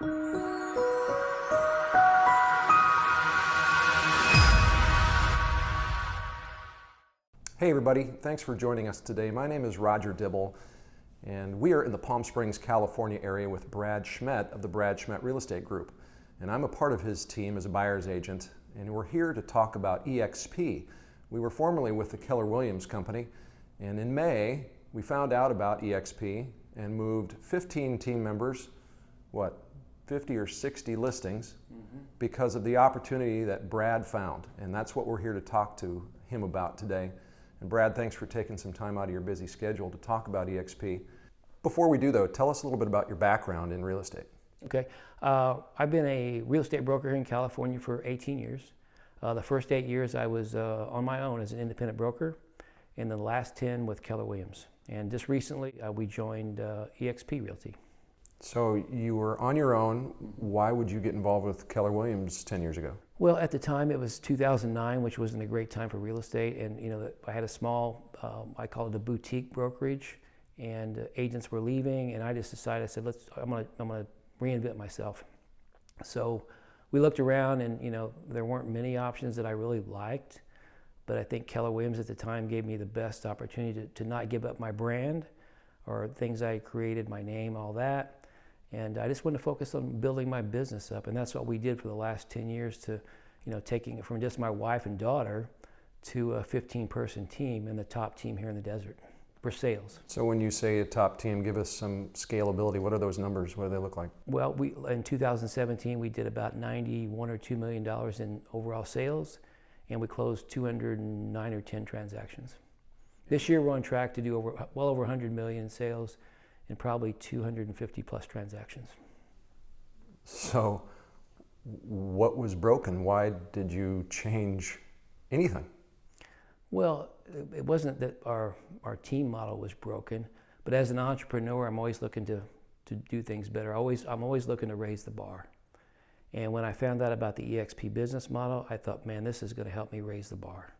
Hey everybody, thanks for joining us today. My name is Roger Dibble, and we are in the Palm Springs, California area with Brad Schmett of the Brad Schmett Real Estate Group. And I'm a part of his team as a buyer's agent, and we're here to talk about eXp. We were formerly with the Keller Williams Company, and in May, we found out about eXp and moved 15 team members, 50 or 60 listings, because of the opportunity that Brad found. And that's what we're here to talk to him about today. And Brad, thanks for taking some time out of your busy schedule to talk about eXp. Before we do though, tell us a little bit about your background in real estate. Okay, I've been a real estate broker here in California for 18 years. The first 8 years I was on my own as an independent broker, and the last 10 with Keller Williams. And just recently we joined eXp Realty. So you were on your own. Why would you get involved with Keller Williams 10 years ago? Well, at the time it was 2009, which wasn't a great time for real estate. And I had a small, I call it a boutique brokerage, and agents were leaving. And I just decided, I said, I'm gonna reinvent myself. So we looked around, and there weren't many options that I really liked. But I think Keller Williams at the time gave me the best opportunity to not give up my brand or things I created, my name, all that. And I just wanted to focus on building my business up, and that's what we did for the last 10 years to, taking it from just my wife and daughter to a 15-person team and the top team here in the desert for sales. So when you say a top team, give us some scalability. What are those numbers? What do they look like? Well, in 2017, we did about $91 or $2 million in overall sales, and we closed 209 or 10 transactions. This year, we're on track to do well over 100 million in sales and probably 250 plus transactions. So what was broken? Why did you change anything? Well, it wasn't that our team model was broken, but as an entrepreneur, I'm always looking to do things better. I'm always looking to raise the bar. And when I found out about the eXp business model, I thought, man, this is going to help me raise the bar.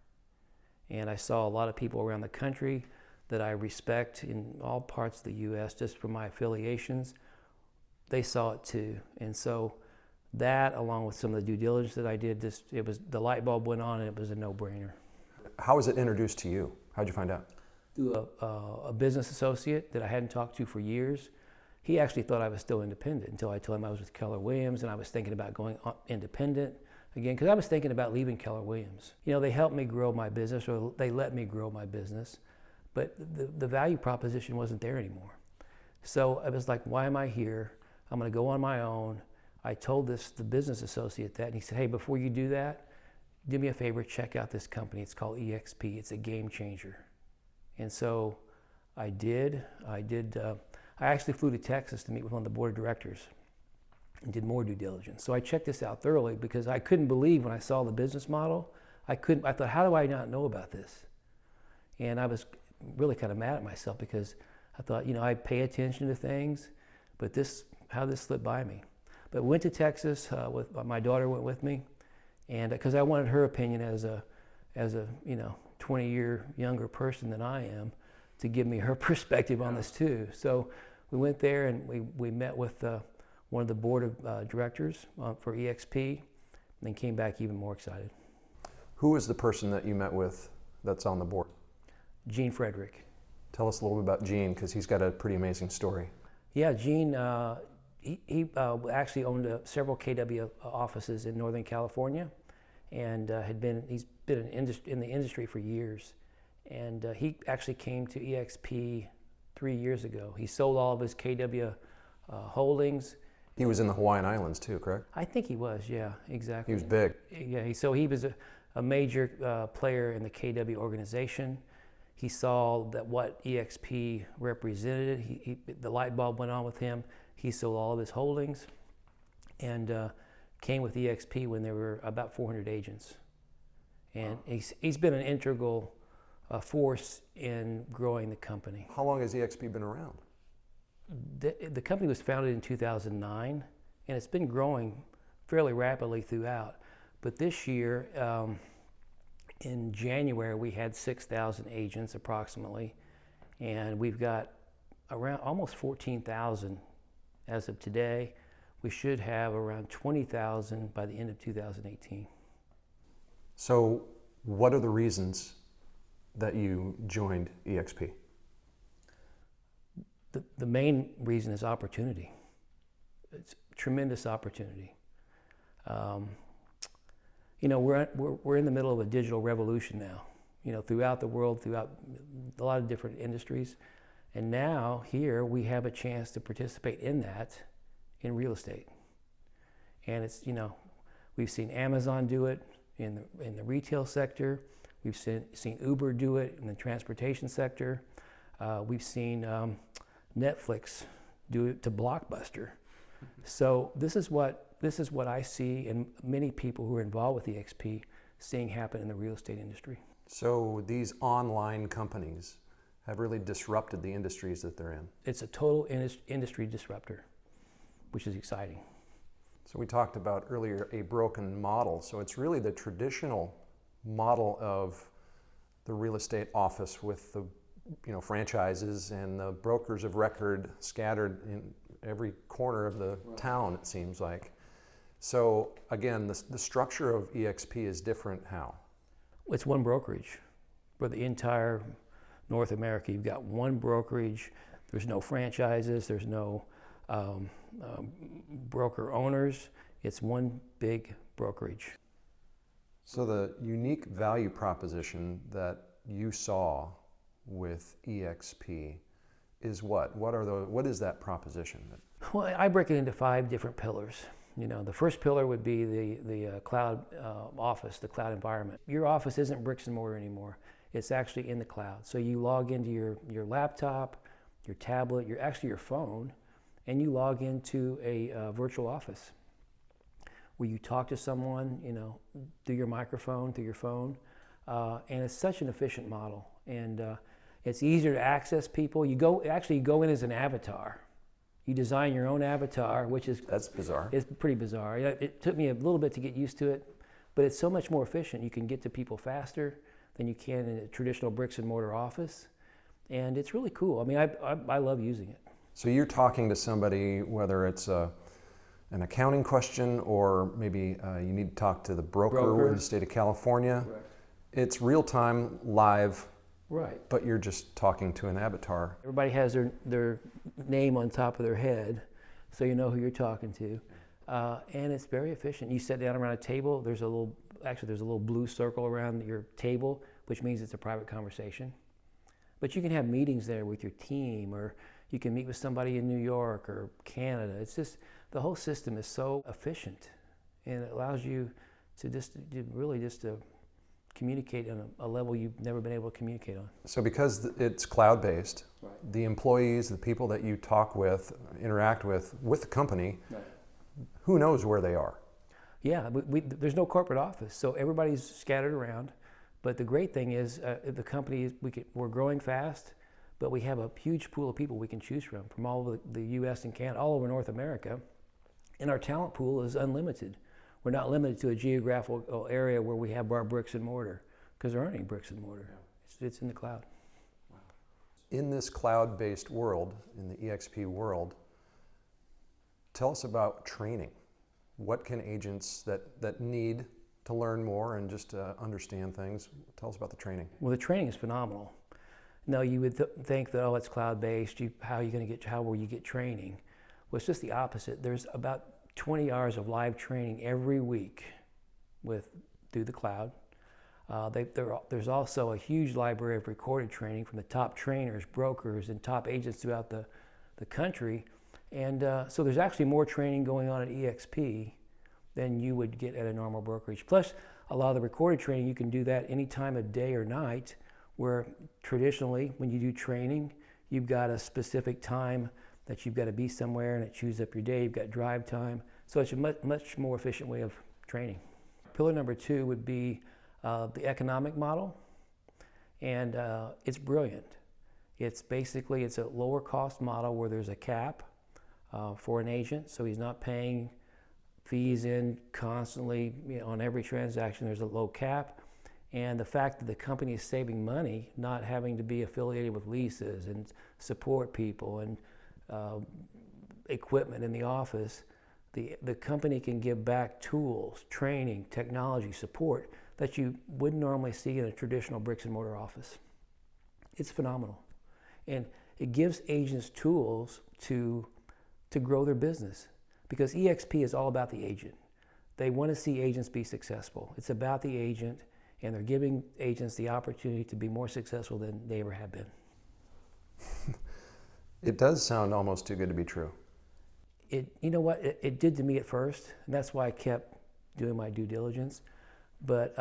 And I saw a lot of people around the country that I respect in all parts of the U.S. just from my affiliations. They saw it too. And so that, along with some of the due diligence that I did, the light bulb went on and it was a no-brainer. How was it introduced to you? How'd you find out? Through a business associate that I hadn't talked to for years. He actually thought I was still independent until I told him I was with Keller Williams, and I was thinking about going independent again, because I was thinking about leaving Keller Williams. They helped me grow my business, or they let me grow my business. But the value proposition wasn't there anymore. So I was like, why am I here? I'm gonna go on my own. I told the business associate that, and he said, hey, before you do that, do me a favor, check out this company. It's called eXp. It's a game changer. And so I did. I actually flew to Texas to meet with one of the board of directors and did more due diligence. So I checked this out thoroughly because I couldn't believe when I saw the business model. I thought, how do I not know about this? And I was really kind of mad at myself because I thought, I pay attention to things, but how this slipped by me. But went to Texas with my daughter went with me, and because I wanted her opinion as a 20-year younger person than I am, to give me her perspective on this too. So we went there and we met with one of the board of directors for eXp, and then came back even more excited. Who is the person that you met with that's on the board? Gene Frederick. Tell us a little bit about Gene, because he's got a pretty amazing story. Yeah, Gene, he actually owned several KW offices in Northern California, and he's been in the industry for years. And he actually came to eXp 3 years ago. He sold all of his KW holdings. He was in the Hawaiian Islands too, correct? I think he was, yeah, exactly. He was big. Yeah, so he was a major player in the KW organization. He saw that what eXp represented. The light bulb went on with him. He sold all of his holdings and came with eXp when there were about 400 agents. And he's been an integral force in growing the company. How long has eXp been around? The company was founded in 2009, and it's been growing fairly rapidly throughout. But this year, in January, we had 6,000 agents approximately, and we've got around almost 14,000 as of today. we should have around 20,000 by the end of 2018. So what are the reasons that you joined eXp? The main reason is opportunity. It's tremendous opportunity. You know, we're in the middle of a digital revolution now, you know, throughout the world, throughout a lot of different industries. And now here we have a chance to participate in that in real estate. And it's, you know, we've seen Amazon do it in the retail sector. We've seen Uber do it in the transportation sector. We've seen Netflix do it to Blockbuster. So this is what I see, and many people who are involved with eXp seeing happen in the real estate industry. So these online companies have really disrupted the industries that they're in. It's a total industry disruptor, which is exciting. So we talked about earlier a broken model. So it's really the traditional model of the real estate office with the, you know, franchises and the brokers of record scattered in every corner of the town, it seems like. So again, the structure of eXp is different how? It's one brokerage for the entire North America. You've got one brokerage. There's no franchises. There's no broker owners. It's one big brokerage. So the unique value proposition that you saw with eXp is what? What is that proposition? Well, I break it into 5 different pillars. You know, the first pillar would be the cloud office, the cloud environment. Your office isn't bricks and mortar anymore. It's actually in the cloud. So you log into your laptop, your tablet, your phone, and you log into a virtual office where you talk to someone, you know, through your microphone, through your phone, and it's such an efficient model. And it's easier to access people. You go in as an avatar. You design your own avatar, which is... That's bizarre. It's pretty bizarre. It took me a little bit to get used to it, but it's so much more efficient. You can get to people faster than you can in a traditional bricks and mortar office, and it's really cool. I mean, I love using it. So you're talking to somebody, whether it's an accounting question or maybe you need to talk to the broker in the state of California. Correct. It's real-time, live, right? But you're just talking to an avatar. Everybody has their name on top of their head, so you know who you're talking to, and it's very efficient. You sit down around a table. There's a little blue circle around your table, which means it's a private conversation. But you can have meetings there with your team, or you can meet with somebody in New York or Canada. It's just, the whole system is so efficient, and it allows you to really communicate on a level you've never been able to communicate on. So because it's cloud-based, Right. the employees, the people that you talk with, interact with the company, Right. who knows where they are? Yeah, there's no corporate office, so everybody's scattered around. But the great thing is, the company, we're growing fast, but we have a huge pool of people we can choose from all over the U.S. and Canada, all over North America. And our talent pool is unlimited. We're not limited to a geographical area where we have our bricks and mortar, because there aren't any bricks and mortar. Yeah. It's in the cloud. Wow. In this cloud-based world, in the eXp world, tell us about training. What can agents that need to learn more and just understand things, tell us about the training. Well, the training is phenomenal. Now, you would think that, oh, it's cloud-based, how will you get training? Well, it's just the opposite. There's about 20 hours of live training every week through the cloud. There's also a huge library of recorded training from the top trainers, brokers, and top agents throughout the country. And so there's actually more training going on at eXp than you would get at a normal brokerage. Plus, a lot of the recorded training, you can do that any time of day or night, where traditionally, when you do training, you've got a specific time that you've got to be somewhere, and it chews up your day. You've got drive time. So it's a much more efficient way of training. Pillar number 2 would be the economic model, and it's brilliant. It's a lower cost model where there's a cap for an agent, so he's not paying fees in constantly, on every transaction. There's a low cap, and the fact that the company is saving money, not having to be affiliated with leases and support people and equipment in the office, The company can give back tools, training, technology, support that you wouldn't normally see in a traditional bricks and mortar office. It's phenomenal. And it gives agents tools to grow their business, because eXp is all about the agent. They want to see agents be successful. It's about the agent, and they're giving agents the opportunity to be more successful than they ever have been. It does sound almost too good to be true. You know what, it did to me at first, and that's why I kept doing my due diligence. But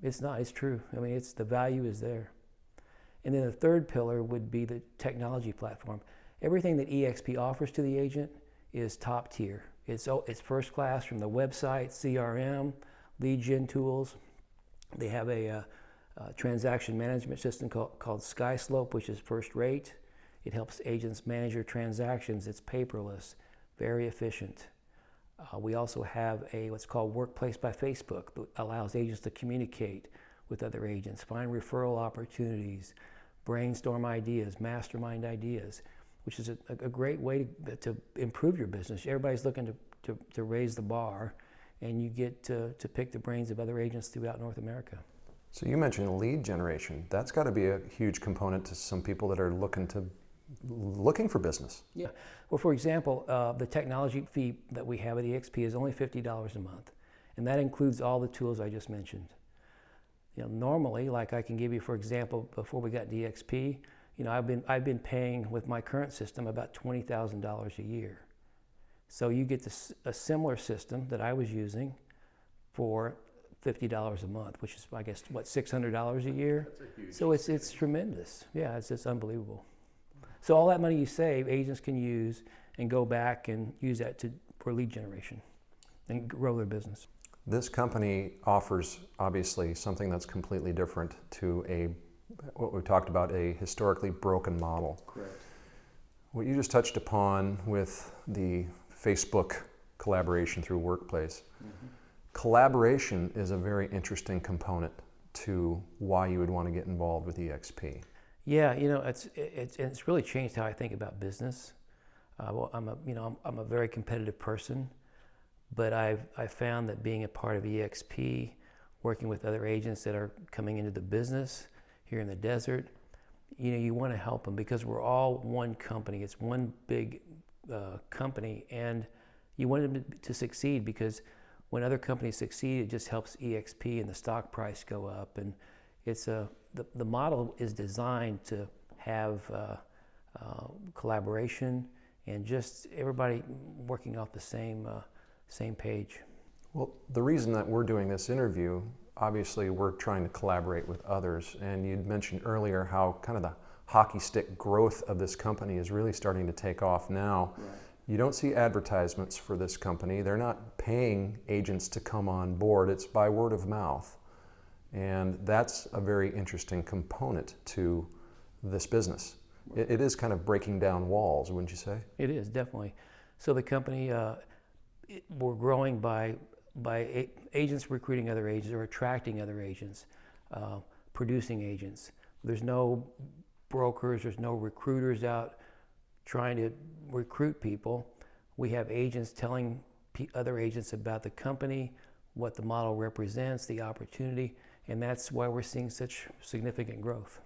it's not, it's true. I mean, the value is there. And then the third pillar would be the technology platform. Everything that eXp offers to the agent is top tier. It's first class, from the website, CRM, lead gen tools. They have a transaction management system called SkySlope, which is first rate. It helps agents manage their transactions. It's paperless, very efficient. We also have what's called Workplace by Facebook, that allows agents to communicate with other agents, find referral opportunities, brainstorm ideas, mastermind ideas, which is a great way to improve your business. Everybody's looking to raise the bar, and you get to pick the brains of other agents throughout North America. So you mentioned lead generation. That's got to be a huge component to some people that are looking for business. Yeah. Well, for example, the technology fee that we have at eXp is only $50 a month, and that includes all the tools I just mentioned. Normally, like I can give you, for example, before we got to eXp, I've been paying with my current system about $20,000 a year. So you get a similar system that I was using for $50 a month, which is, I guess, what, $600 a year? That's a huge so it's tremendous. Yeah, it's unbelievable. So all that money you save, agents can use and go back and use that for lead generation and grow their business. This company offers, obviously, something that's completely different to what we talked about, a historically broken model. Correct. What you just touched upon with the Facebook collaboration through Workplace. Mm-hmm. Collaboration is a very interesting component to why you would want to get involved with eXp. Yeah, it's really changed how I think about business. I'm a very competitive person, but I've found that being a part of eXp, working with other agents that are coming into the business here in the desert, you want to help them, because we're all one company. It's one big company, and you want them to succeed, because when other companies succeed, it just helps eXp and the stock price go up. And it's the model is designed to have collaboration and just everybody working off the same page. Well, the reason that we're doing this interview, obviously we're trying to collaborate with others, and you'd mentioned earlier how kind of the hockey stick growth of this company is really starting to take off now. Right. You don't see advertisements for this company. They're not paying agents to come on board. It's by word of mouth. And that's a very interesting component to this business. It is kind of breaking down walls, wouldn't you say? It is, definitely. So the company, we're growing by agents recruiting other agents or attracting other agents, producing agents. There's no brokers, there's no recruiters out trying to recruit people. We have agents telling other agents about the company, what the model represents, the opportunity, and that's why we're seeing such significant growth.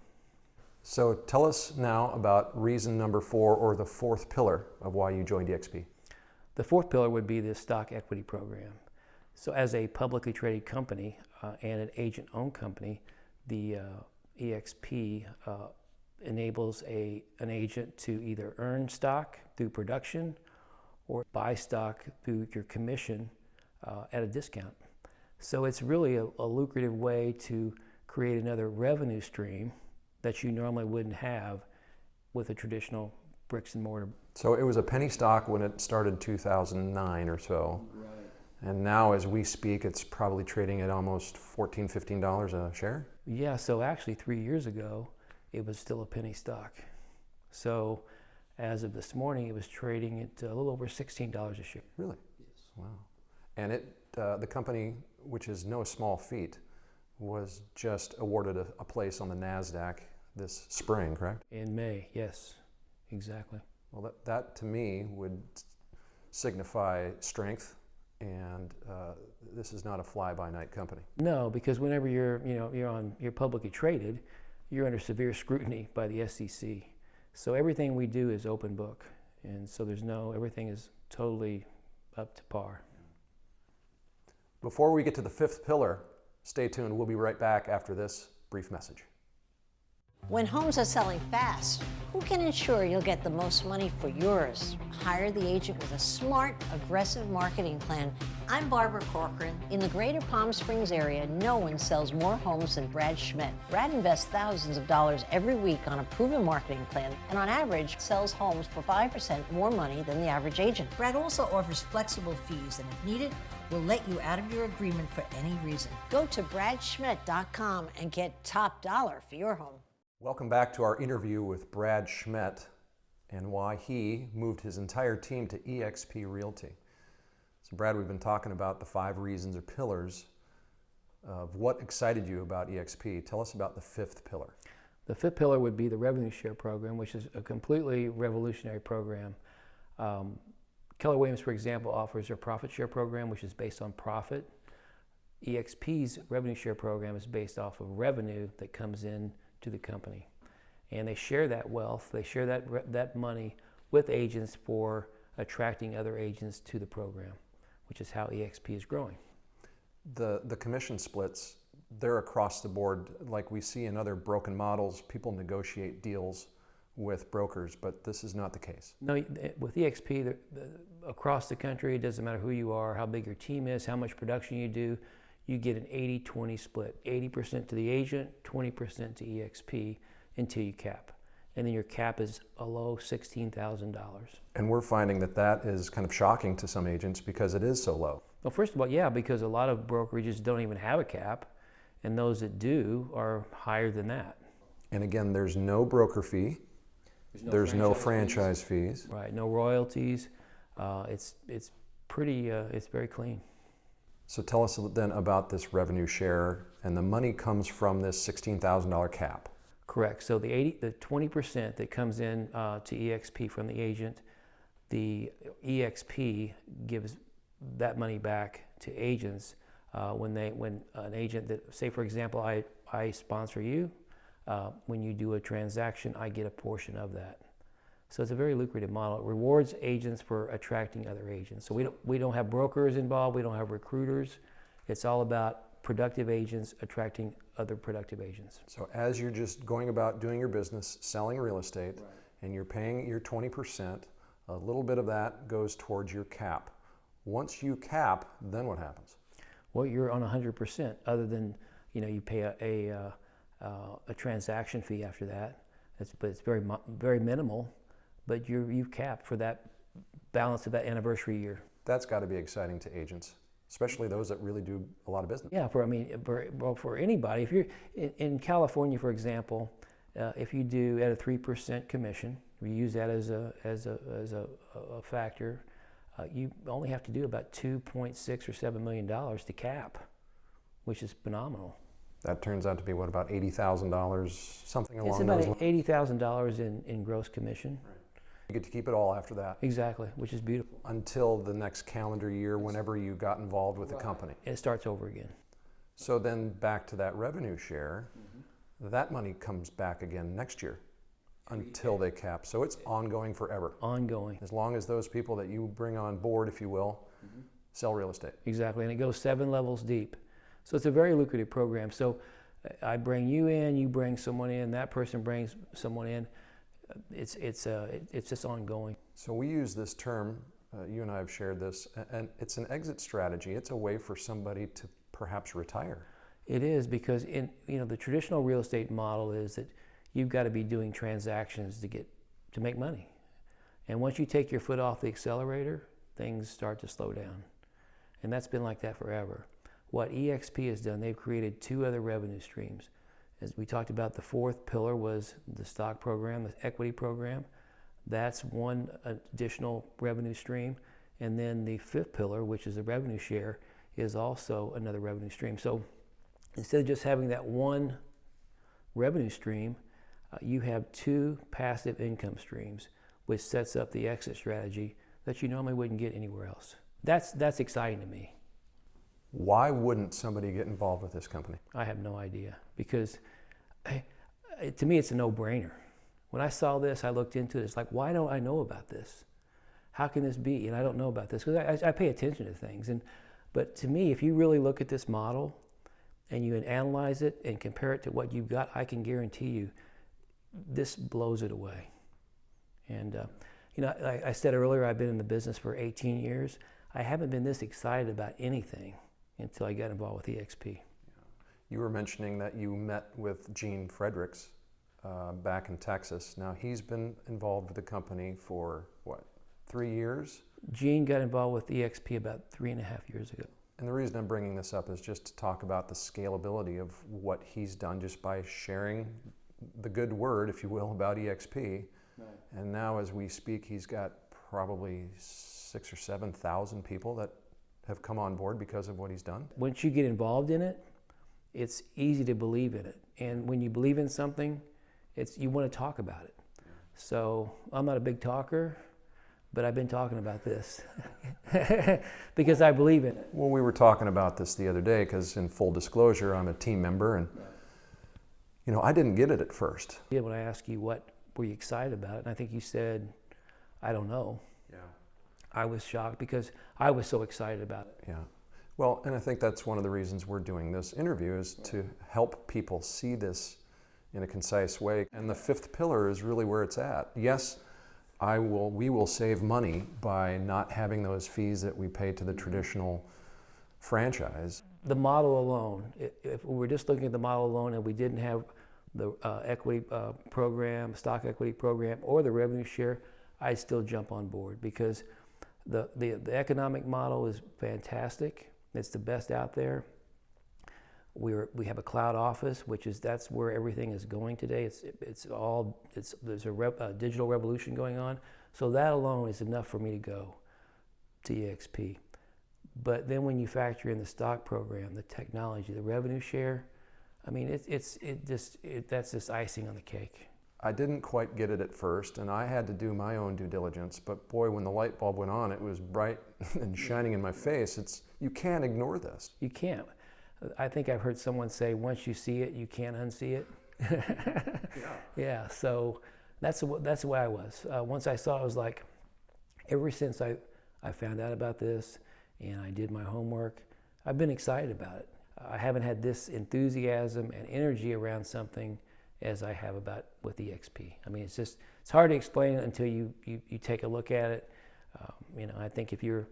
So tell us now about reason number 4, or the fourth pillar of why you joined eXp. The fourth pillar would be the stock equity program. So as a publicly traded company and an agent-owned company, the eXp enables an agent to either earn stock through production or buy stock through your commission at a discount. So it's really a lucrative way to create another revenue stream that you normally wouldn't have with a traditional bricks and mortar. So it was a penny stock when it started 2009 or so. Right. And now as we speak, it's probably trading at almost $14, $15 a share? Yeah, so actually 3 years ago, it was still a penny stock. So as of this morning, it was trading at a little over $16 a share. Really? Yes. Wow. And the company, which is no small feat, was just awarded a place on the NASDAQ this spring, correct? In May, yes, exactly. Well, that to me would signify strength, and this is not a fly-by-night company. No, because whenever you're publicly traded, you're under severe scrutiny by the SEC. So everything we do is open book, and so everything is totally up to par. Before we get to the fifth pillar, stay tuned. We'll be right back after this brief message. When homes are selling fast, who can ensure you'll get the most money for yours? Hire the agent with a smart, aggressive marketing plan. I'm Barbara Corcoran. In the greater Palm Springs area, no one sells more homes than Brad Schmett. Brad invests thousands of dollars every week on a proven marketing plan and on average sells homes for 5% more money than the average agent. Brad also offers flexible fees and if needed, will let you out of your agreement for any reason. Go to bradschmidt.com and get top dollar for your home. Welcome back to our interview with Brad Schmett and why he moved his entire team to eXp Realty. So Brad, we've been talking about the 5 reasons or pillars of what excited you about eXp. Tell us about the 5th pillar. The 5th pillar would be the revenue share program, which is a completely revolutionary program. Keller Williams, for example, offers their profit share program, which is based on profit. eXp's revenue share program is based off of revenue that comes in to the company, and they share that wealth, they share that money with agents for attracting other agents to the program, which is how eXp is growing. The commission splits, they're across the board. Like we see in other broken models, people negotiate deals with brokers, but this is not the case. No, with eXp, across the country, it doesn't matter who you are, how big your team is, how much production you do, you get an 80-20 split. 80% to the agent, 20% to eXp until you cap. And then your cap is a low $16,000. And we're finding that that is kind of shocking to some agents because it is so low. Well, first of all, yeah, because a lot of brokerages don't even have a cap, and those that do are higher than that. And again, there's no broker fee. There's no franchise fees. Right, no royalties. It's very clean. So tell us then about this revenue share, and the money comes from this $16,000 cap. Correct. So the 20% that comes in to eXp from the agent, the eXp gives that money back to agents when an agent that, say for example, I sponsor you, when you do a transaction, I get a portion of that. So it's a very lucrative model. It rewards agents for attracting other agents. So we don't have brokers involved, we don't have recruiters. It's all about productive agents attracting other productive agents. So as you're just going about doing your business, selling real estate, right, and you're paying your 20%, a little bit of that goes towards your cap. Once you cap, then what happens? Well, you're on 100%, other than you pay a transaction fee after that. But it's very minimal. But you've capped for that balance of that anniversary year. That's got to be exciting to agents, especially those that really do a lot of business. Yeah, for anybody. If you're in California, for example, if you do at a 3% commission, we use that as a factor. You only have to do about $2.6 or $7 million to cap, which is phenomenal. That turns out to be what, about $80,000, something along those lines? It's about $80,000 in gross commission. Right. You get to keep it all after that. Exactly, which is beautiful. Until the next calendar year, whenever you got involved with the company. It starts over again. So then back to that revenue share, that money comes back again next year until they cap. So it's ongoing forever. Ongoing. As long as those people that you bring on board, if you will, sell real estate. Exactly, and it goes 7 levels deep. So it's a very lucrative program. So I bring you in, you bring someone in, that person brings someone in. It's just ongoing. So we use this term, you and I have shared this, and it's an exit strategy. It's a way for somebody to perhaps retire. It is, because the traditional real estate model is that you've got to be doing transactions to make money. And once you take your foot off the accelerator, things start to slow down. And that's been like that forever. What eXp has done, they've created 2 other revenue streams. As we talked about, the 4th pillar was the stock program, the equity program. That's one additional revenue stream. And then the 5th pillar, which is the revenue share, is also another revenue stream. So instead of just having that one revenue stream, you have 2 passive income streams, which sets up the exit strategy that you normally wouldn't get anywhere else. That's exciting to me. Why wouldn't somebody get involved with this company? I have no idea, because to me it's a no-brainer. When I saw this, I looked into it. It's like, why don't I know about this? How can this be? And I don't know about this, because I pay attention to things. But to me, if you really look at this model and you analyze it and compare it to what you've got, I can guarantee you this blows it away. And like I said earlier, I've been in the business for 18 years. I haven't been this excited about anything until I got involved with eXp. You were mentioning that you met with Gene Fredericks back in Texas. Now, he's been involved with the company for, what, 3 years? Gene got involved with eXp about 3.5 years ago. And the reason I'm bringing this up is just to talk about the scalability of what he's done just by sharing the good word, if you will, about eXp. Right. And now as we speak, he's got probably 6,000 or 7,000 people that have come on board because of what he's done. Once you get involved in it, it's easy to believe in it. And when you believe in something, you want to talk about it. So I'm not a big talker, but I've been talking about this because I believe in it. Well, we were talking about this the other day because, in full disclosure, I'm a team member, and I didn't get it at first. Yeah, when I asked you what were you excited about, and I think you said, I don't know. Yeah. I was shocked because I was so excited about it. Yeah. Well, and I think that's one of the reasons we're doing this interview, is to help people see this in a concise way. And the fifth pillar is really where it's at. Yes, we will save money by not having those fees that we pay to the traditional franchise. The model alone, if we were just looking at the model alone and we didn't have the equity program, stock equity program, or the revenue share, I'd still jump on board, because the economic model is fantastic. It's the best out there. We have a cloud office, that's where everything is going today. There's a digital revolution going on. So that alone is enough for me to go to eXp. But then when you factor in the stock program, the technology, the revenue share, I mean, that's just icing on the cake. I didn't quite get it at first, and I had to do my own due diligence. But boy, when the light bulb went on, it was bright and shining in my face. You can't ignore this. You can't. I think I've heard someone say, once you see it, you can't unsee it. Yeah. So that's the way I was. Once I saw it, I was like, ever since I found out about this and I did my homework, I've been excited about it. I haven't had this enthusiasm and energy around something as I have with eXp. I mean, it's hard to explain it until you take a look at it. I think if you're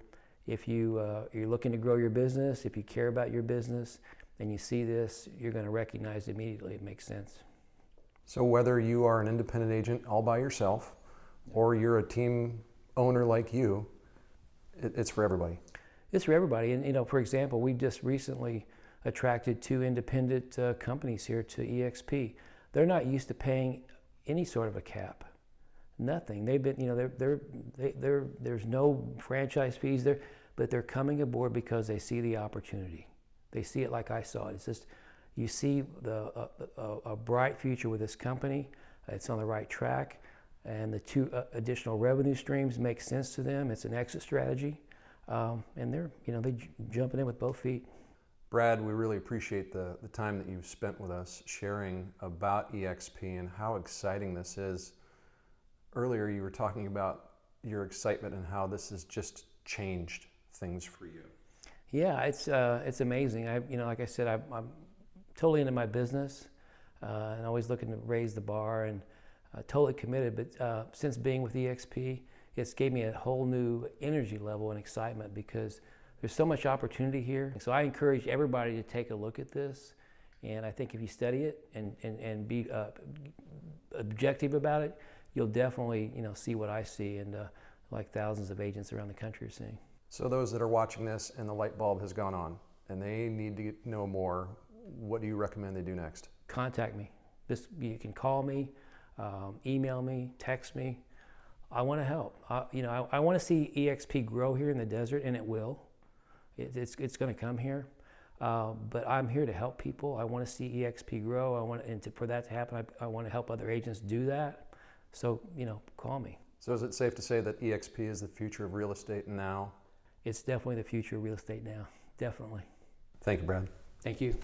looking to grow your business, if you care about your business, and you see this, you're going to recognize immediately it makes sense. So whether you are an independent agent all by yourself, or you're a team owner like you, it's for everybody. It's for everybody. And for example, we just recently attracted 2 independent companies here to eXp. They're not used to paying any sort of a cap. Nothing. They've been, there's no franchise fees there, but they're coming aboard because they see the opportunity. They see it like I saw it. It's just, you see a bright future with this company. It's on the right track, and the 2 additional revenue streams make sense to them. It's an exit strategy, and they're jumping in with both feet. Brad, we really appreciate the time that you've spent with us sharing about eXp and how exciting this is. Earlier, you were talking about your excitement and how this has just changed things for you. Yeah, it's amazing. Like I said, I'm totally into my business and always looking to raise the bar, and totally committed. But since being with eXp, it's gave me a whole new energy level and excitement, because there's so much opportunity here. So I encourage everybody to take a look at this. And I think if you study it and be objective about it, you'll definitely see what I see, and like thousands of agents around the country are seeing. So those that are watching this and the light bulb has gone on and they need to know more, what do you recommend they do next? Contact me. You can call me, email me, text me. I want to help. I want to see eXp grow here in the desert, and it will. It's going to come here. But I'm here to help people. I want to see eXp grow. For that to happen, I want to help other agents do that. So, call me. So is it safe to say that eXp is the future of real estate now? It's definitely the future of real estate now, definitely. Thank you, Brad. Thank you.